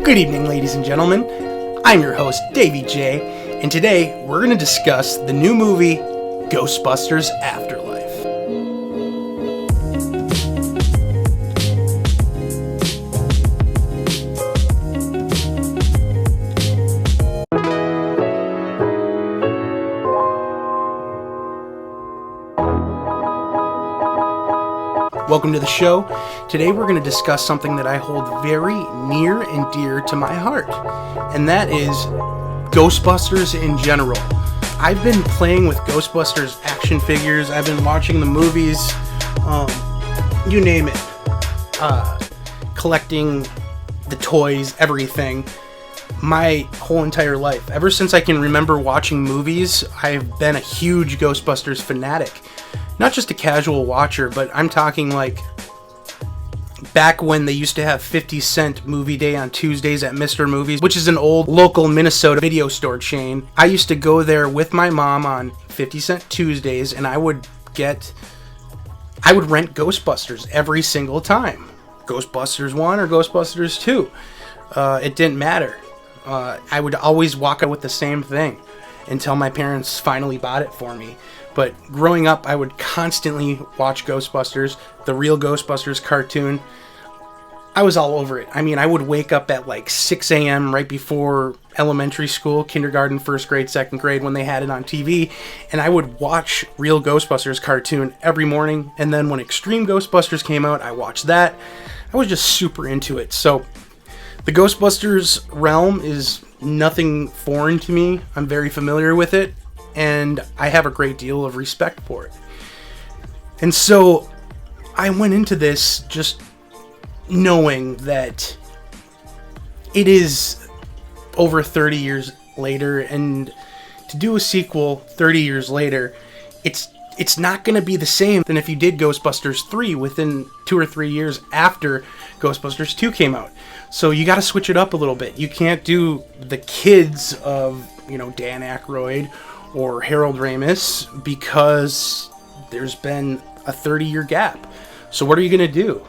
Good evening, ladies and gentlemen. I'm your host, Davey J, and today we're going to discuss the new movie, Ghostbusters Afterlife. Welcome to the show. Today we're going to discuss something that I hold very near and dear to my heart, and that is Ghostbusters in general. I've been playing with Ghostbusters action figures, I've been watching the movies, you name it, collecting the toys, everything, my whole entire life. Ever since I can remember watching movies, I've been a huge Ghostbusters fanatic. Not just a casual watcher, but I'm talking like back when they used to have 50-cent movie day on Tuesdays at Mr. Movies, which is an old local Minnesota video store chain. I used to go there with my mom on 50-cent Tuesdays, and I would rent Ghostbusters every single time. Ghostbusters 1 or Ghostbusters 2. It didn't matter. I would always walk out with the same thing until my parents finally bought it for me. But growing up, I would constantly watch Ghostbusters, the real Ghostbusters cartoon. I was all over it. I mean, I would wake up at like 6 a.m. right before elementary school, kindergarten, first grade, second grade, when they had it on TV, and I would watch real Ghostbusters cartoon every morning. And then when Extreme Ghostbusters came out, I watched that. I was just super into it. So the Ghostbusters realm is nothing foreign to me. I'm very familiar with it, and I have a great deal of respect for it. And so I went into this just knowing that it is over 30 years later, and to do a sequel 30 years later, it's not going to be the same than if you did Ghostbusters 3 within 2 or 3 years after Ghostbusters 2 came out. So you got to switch it up a little bit. You can't do the kids of, Dan Aykroyd or Harold Ramis, because there's been a 30-year gap. So what are you going to do?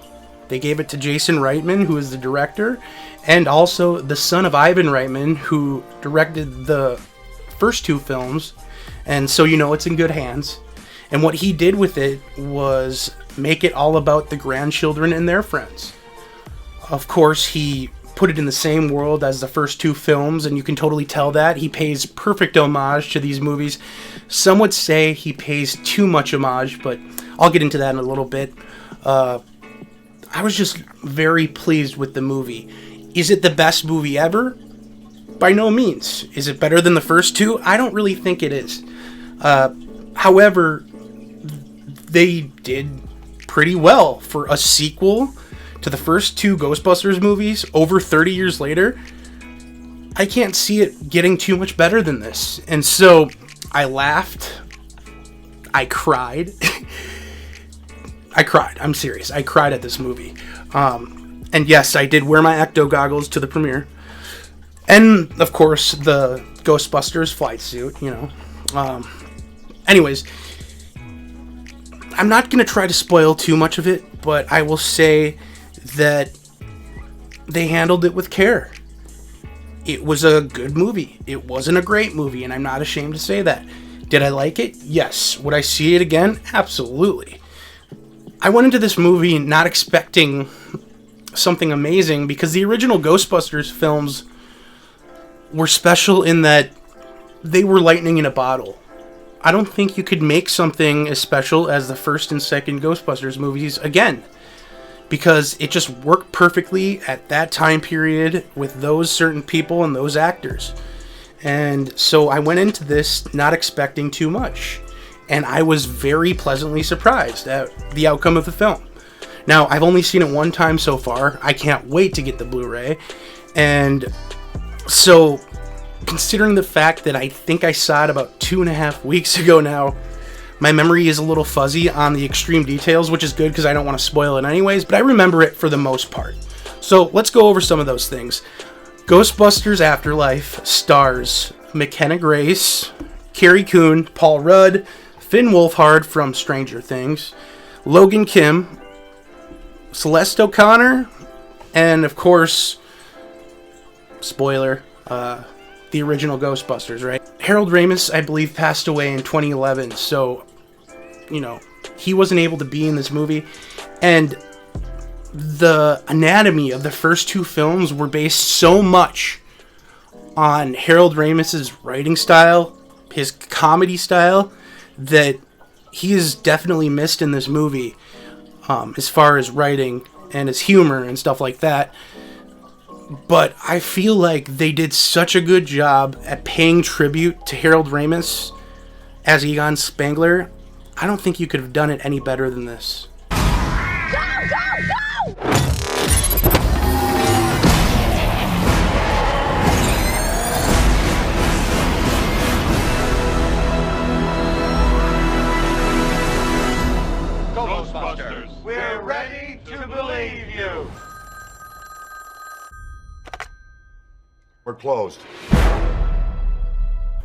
They gave it to Jason Reitman, who is the director, and also the son of Ivan Reitman, who directed the first two films, and so it's in good hands. And what he did with it was make it all about the grandchildren and their friends. Of course, he put it in the same world as the first two films, and you can totally tell that. He pays perfect homage to these movies. Some would say he pays too much homage, but I'll get into that in a little bit. I was just very pleased with the movie. Is it the best movie ever? By no means. Is it better than the first two? I don't really think it is. However, they did pretty well for a sequel to the first two Ghostbusters movies over 30 years later. I can't see it getting too much better than this. And so I laughed. I cried. I cried. I'm serious. I cried at this movie. And yes, I did wear my Ecto goggles to the premiere. And of course, the Ghostbusters flight suit, Anyways, I'm not going to try to spoil too much of it, but I will say that they handled it with care. It was a good movie. It wasn't a great movie, and I'm not ashamed to say that. Did I like it? Yes. Would I see it again? Absolutely. I went into this movie not expecting something amazing, because the original Ghostbusters films were special in that they were lightning in a bottle. I don't think you could make something as special as the first and second Ghostbusters movies again, because it just worked perfectly at that time period with those certain people and those actors. And so I went into this not expecting too much, and I was very pleasantly surprised at the outcome of the film. Now, I've only seen it one time so far. I can't wait to get the Blu-ray. And so, considering the fact that I think I saw it about 2.5 weeks ago now, my memory is a little fuzzy on the extreme details, which is good because I don't want to spoil it anyways, but I remember it for the most part. So let's go over some of those things. Ghostbusters Afterlife stars Mckenna Grace, Carrie Coon, Paul Rudd, Finn Wolfhard from Stranger Things, Logan Kim, Celeste O'Connor, and of course, spoiler, the original Ghostbusters, right? Harold Ramis, I believe, passed away in 2011, so, you know, he wasn't able to be in this movie. And the anatomy of the first two films were based so much on Harold Ramis's writing style, his comedy style, that he is definitely missed in this movie, as far as writing and his humor and stuff like that. But I feel like they did such a good job at paying tribute to Harold Ramis as Egon Spengler. I don't think you could have done it any better than this. Go, go, go! Ghostbusters, we're ready to believe you. We're closed.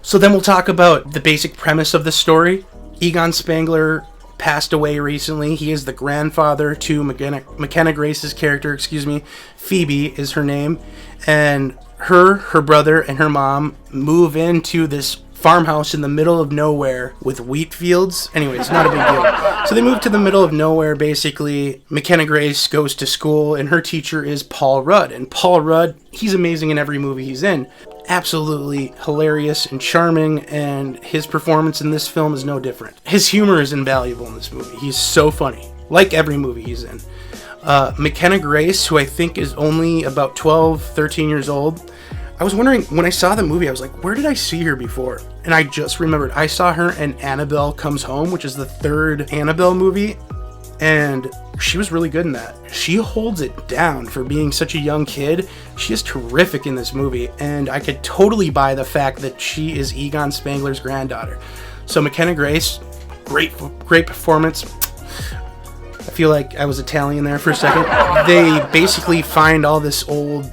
So then we'll talk about the basic premise of the story. Egon Spengler passed away recently. He is the grandfather to Mckenna Grace's character, Phoebe is her name. And her brother, and her mom move into this farmhouse in the middle of nowhere with wheat fields. Anyway, it's not a big deal. So they move to the middle of nowhere, basically. Mckenna Grace goes to school, and her teacher is Paul Rudd. And Paul Rudd, he's amazing in every movie he's in. Absolutely hilarious and charming, and his performance in this film is no different. His humor is invaluable in this movie. He's so funny, like every movie he's in. Mckenna Grace, who I think is only about 12, 13 years old, I was wondering, when I saw the movie, I was like, where did I see her before? And I just remembered, I saw her in Annabelle Comes Home, which is the third Annabelle movie, and she was really good in that. She holds it down for being such a young kid. She is terrific in this movie, and I could totally buy the fact that she is Egon Spengler's granddaughter. So Mckenna Grace, great performance. I feel like I was Italian there for a second. They basically find all this old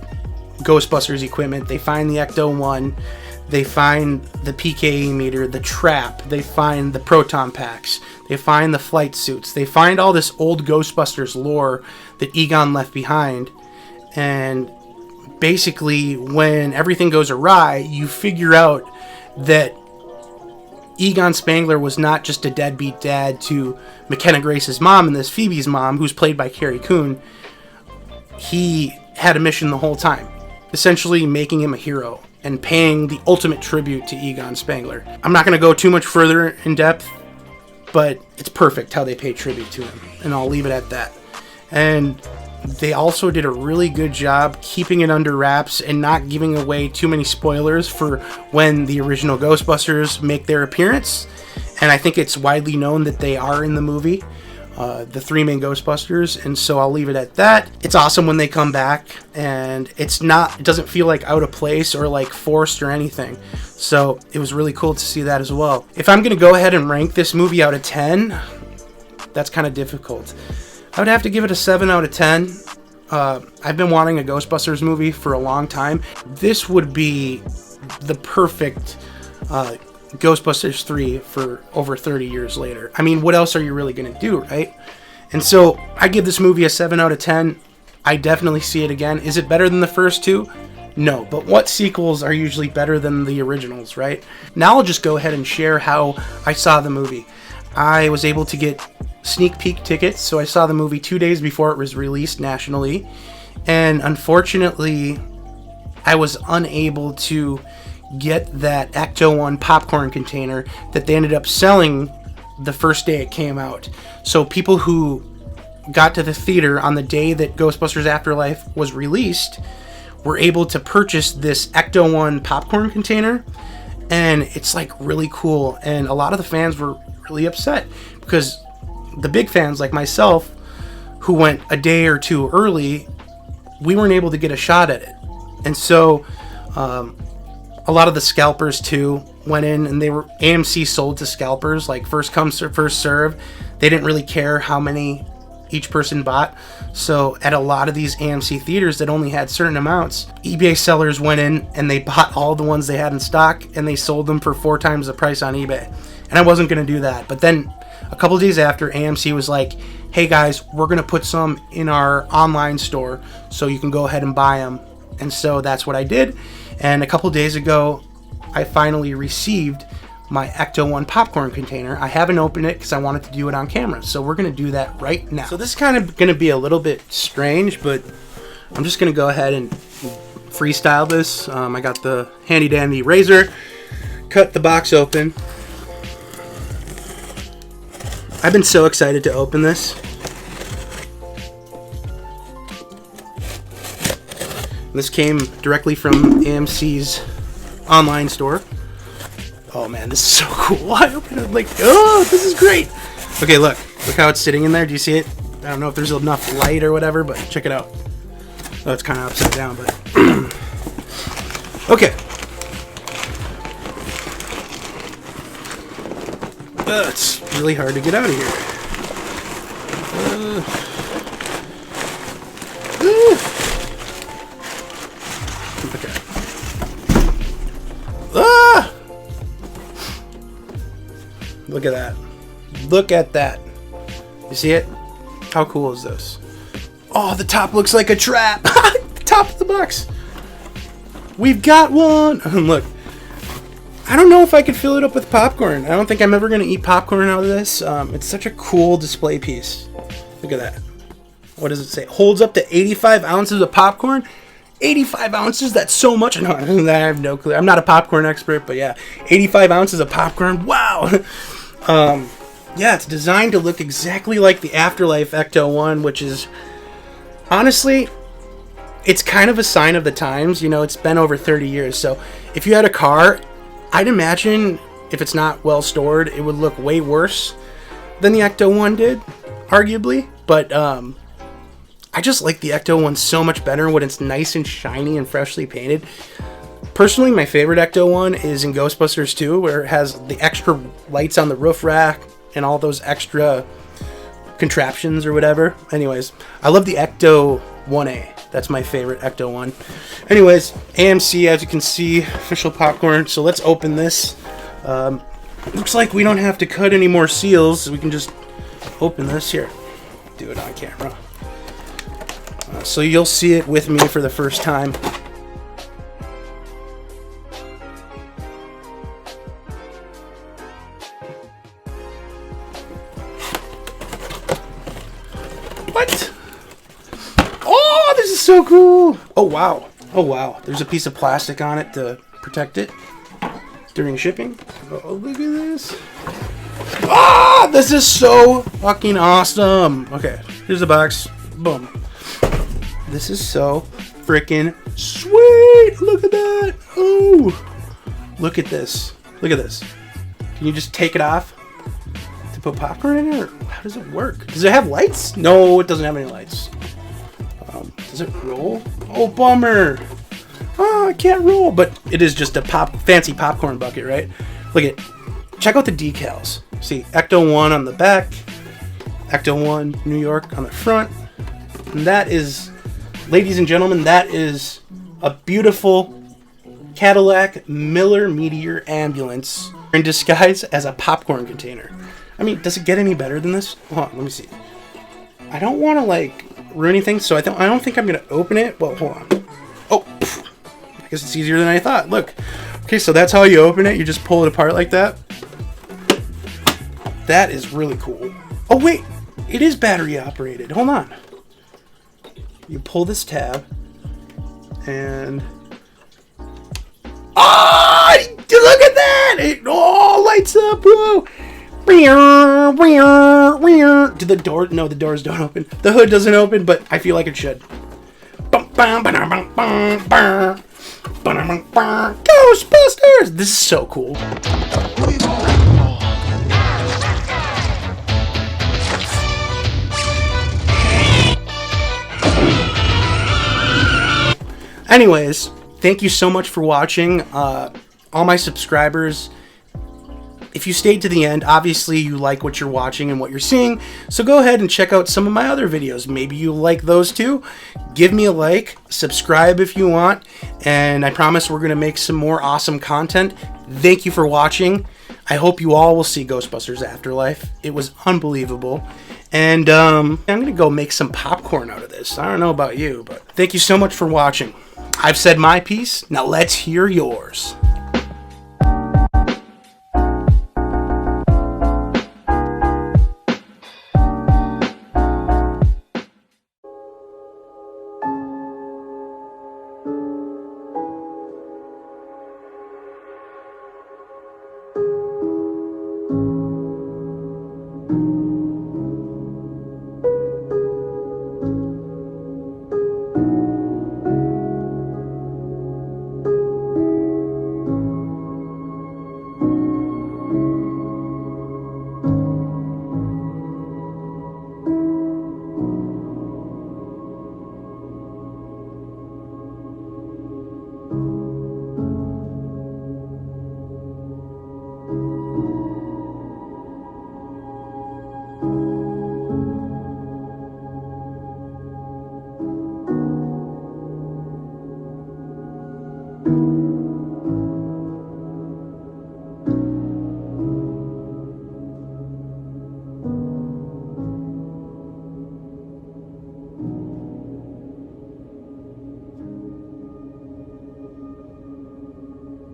Ghostbusters equipment. They find the Ecto-1, they find the PKE meter, the trap, they find the proton packs, they find the flight suits, they find all this old Ghostbusters lore that Egon left behind. And basically, when everything goes awry, you figure out that Egon Spengler was not just a deadbeat dad to Mckenna Grace's mom and this Phoebe's mom, who's played by Carrie Coon. He had a mission the whole time, essentially making him a hero and paying the ultimate tribute to Egon Spengler. I'm not going to go too much further in depth, but it's perfect how they pay tribute to him, and I'll leave it at that. And they also did a really good job keeping it under wraps and not giving away too many spoilers for when the original Ghostbusters make their appearance. And I think it's widely known that they are in the movie, the three main Ghostbusters, and so I'll leave it at that. It's awesome when they come back, and it doesn't feel like out of place or like forced or anything. So it was really cool to see that as well. If I'm going to go ahead and rank this movie out of 10, that's kind of difficult. I would have to give it a 7 out of 10. I've been wanting a Ghostbusters movie for a long time. This would be the perfect Ghostbusters 3 for over 30 years later. I mean, what else are you really going to do, right? And so I give this movie a 7 out of 10. I definitely see it again. Is it better than the first two? No, but what sequels are usually better than the originals, right? Now I'll just go ahead and share how I saw the movie. I was able to get sneak peek tickets, so I saw the movie 2 days before it was released nationally, and unfortunately I was unable to get that Ecto-1 popcorn container that they ended up selling the first day it came out. So people who got to the theater on the day that Ghostbusters Afterlife was released were able to purchase this Ecto-1 popcorn container, and it's like really cool. And a lot of the fans were really upset because the big fans like myself, who went a day or two early, we weren't able to get a shot at it. And so a lot of the scalpers too went in, and they were AMC sold to scalpers, like first come first serve. They didn't really care how many each person bought. So at a lot of these AMC theaters that only had certain amounts, eBay sellers went in and they bought all the ones they had in stock, and they sold them for 4 times the price on eBay. And I wasn't going to do that. But then a couple of days after, AMC was like, hey guys, we're going to put some in our online store so you can go ahead and buy them And so that's what I did. And a couple days ago, I finally received my Ecto-1 popcorn container. I haven't opened it because I wanted to do it on camera. So we're going to do that right now. So this is kind of going to be a little bit strange, but I'm just going to go ahead and freestyle this. I got the handy dandy razor, cut the box open. I've been so excited to open this. This came directly from AMC's online store. Oh man, this is so cool. I opened it like, oh, this is great. Okay, look how it's sitting in there. Do you see it? I don't know if there's enough light or whatever, but check it out. Oh, it's kind of upside down, but okay. It's really hard to get out of here. Okay. Look at that. Look at that. You see it? How cool is this? Oh, the top looks like a trap. The top of the box. We've got one. Look. I don't know if I could fill it up with popcorn. I don't think I'm ever going to eat popcorn out of this. It's such a cool display piece. Look at that. What does it say? Holds up to 85 ounces of popcorn. 85 ounces? That's so much. No, I have no clue. I'm not a popcorn expert, but yeah. 85 ounces of popcorn. Wow. Yeah, it's designed to look exactly like the Afterlife Ecto-1, which is... honestly, it's kind of a sign of the times. You know, it's been over 30 years. So if you had a car... I'd imagine if it's not well stored, it would look way worse than the Ecto-1 did, arguably. But I just like the Ecto-1 so much better when it's nice and shiny and freshly painted. Personally, my favorite Ecto-1 is in Ghostbusters 2, where it has the extra lights on the roof rack and all those extra contraptions or whatever. Anyways, I love the Ecto-1A. That's my favorite Ecto-1. Anyways, AMC, as you can see, official popcorn. So let's open this. Looks like we don't have to cut any more seals. We can just open this here. Do it on camera. So you'll see it with me for the first time. What? Oh, this is so cool. Oh, wow. Oh, wow. There's a piece of plastic on it to protect it during shipping. Oh, look at this. Ah, this is so fucking awesome. Okay, here's the box. Boom. This is so freaking sweet. Look at that. Oh, look at this. Look at this. Can you just take it off to put popcorn in it? Or how does it work? Does it have lights? No, it doesn't have any lights. Does it roll? Oh, bummer. Oh, I can't roll. But it is just a fancy popcorn bucket, right? Look at, check out the decals. See, Ecto-1 on the back, Ecto-1 New York on the front. And that is, ladies and gentlemen, that is a beautiful Cadillac Miller Meteor ambulance in disguise as a popcorn container. I mean, does it get any better than this? Hold on, let me see. I don't want to, like, ruin anything, so I don't think I'm going to open it. Well, hold on. Oh, I guess it's easier than I thought. Look. Okay, so that's how you open it. You just pull it apart like that. That is really cool. Oh, wait. It is battery operated. Hold on. You pull this tab, and... oh, look at that! It all lights up. Whoa! Do the door? No, the doors don't open. The hood doesn't open, but I feel like it should. Ghostbusters! This is so cool. Anyways, thank you so much for watching. All my subscribers, if you stayed to the end, obviously you like what you're watching and what you're seeing, so go ahead and check out some of my other videos. Maybe you like those too. Give me a like, subscribe if you want, and I promise we're going to make some more awesome content. Thank you for watching. I hope you all will see Ghostbusters Afterlife. It was unbelievable. And I'm going to go make some popcorn out of this. I don't know about you, but thank you so much for watching. I've said my piece. Now let's hear yours.